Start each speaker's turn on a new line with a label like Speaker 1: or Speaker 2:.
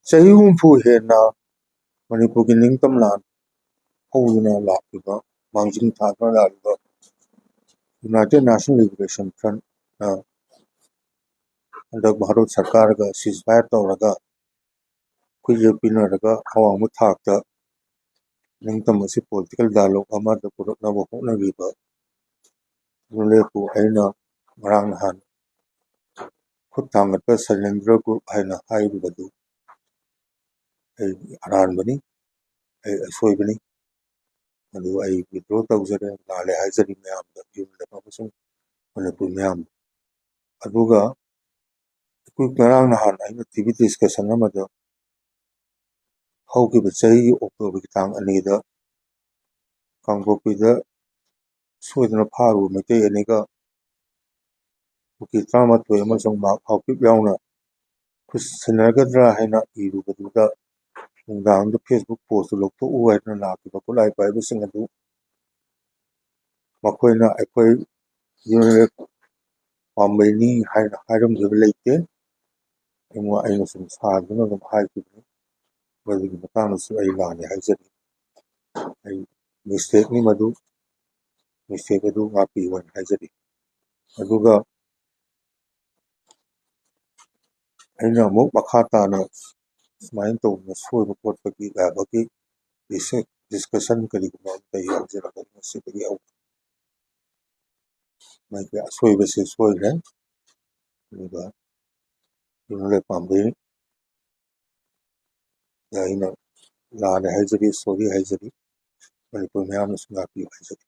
Speaker 1: Chahi humfu hena Manipur ki ningtam lan howduna lakiba mangjing thadna lakiba United National Liberation Front handak Bharat Sarkar ga ceasefire tawraga kuye pinaraga awangmu thakta ningtam asi political dialogue amada puraknaba hotnagiba nulepu aina ngarang nahan khut thangatpa Sengdorakli group haina haibadu ai aranbani ai asoibani adu ai withdraw tawjare nale haijari Miyamda yumda amasung Manipur Miyam aduga kui ngarang nahan aina TV discussion amada haukiba chahi October ki tang anida Kangpokpida soidana pharu maitai aniga Buki Tramathoi amasung Mark Haukip yauna ꯈꯨꯠꯁꯤꯟꯅꯒꯗ꯭ꯔꯥ ꯍꯥꯏꯅ ꯏꯔꯨꯕꯗꯨꯗ ꯅꯨꯡꯗꯥꯡꯗ Facebook ꯄꯣꯁꯇꯨ ꯂꯧꯊꯣꯛꯎ ꯍꯥꯏꯗꯨꯅ ꯂꯥꯛꯈꯤꯕ ꯈꯨꯠꯂꯥꯏ ꯄꯥꯏꯕꯁꯤꯡ ꯑꯗꯨ ꯃꯈꯣꯏꯅ ꯑꯩꯈꯣꯏ unit ꯄꯥꯝꯕꯩꯅꯤ ꯍꯥꯏꯅ ꯍꯥꯏꯔꯝꯈꯤꯕ ꯂꯩꯇꯦ ꯑꯩꯅ ꯁꯨꯝ ꯁꯥꯗꯨꯅ ꯑꯗꯨꯝ ꯍꯥꯏꯈꯤꯕꯅꯤ ꯃꯗꯨꯒꯤ ꯃꯇꯥꯡꯗꯁꯨ ꯑꯩ ꯂꯥꯟꯅ ꯍꯥꯏꯖꯔꯤ ꯑꯩ ꯃꯤꯁꯇꯦꯛꯅꯤ ꯃꯗꯨ ꯃꯤꯁꯇꯦꯛ ꯑꯗꯨ ꯉꯥꯛꯄꯤꯌꯨ ꯍꯥꯏꯅ ꯍꯥꯏꯖꯔꯤ ꯑꯗꯨꯒ ꯑꯩꯅ ꯑꯃꯨꯛ ꯃꯈꯥ ꯇꯥꯅ ꯁꯨꯃꯥꯏꯅ ꯇꯧꯗꯅ ꯁꯣꯏꯕ ꯈꯣꯠꯄꯒꯤ ꯌꯥꯕꯒꯤ ꯗꯤꯁꯀꯁꯟ ꯀꯔꯤꯒꯨꯝꯕ ꯑꯝꯇ ꯌꯥꯎꯖꯔꯒ ꯃꯁꯤꯗꯒꯤ ꯃꯥꯒꯤ ꯑꯁꯣꯏꯕꯁꯦ ꯁꯣꯏꯈ꯭ꯔꯦ ꯑꯗꯨꯒ ꯌꯨꯝꯂꯣꯏ ꯄꯥꯝꯕꯩ ꯑꯩꯅ ꯂꯥꯟꯅ ꯍꯥꯏꯖꯔꯤ ꯁꯣꯔꯤ ꯍꯥꯏꯖꯔꯤ ꯃꯅꯤꯄꯨꯔ ꯃꯌꯥꯝꯅꯁꯨ ꯉꯥꯛꯄꯤꯌꯨ ꯍꯥꯏꯖꯔꯤ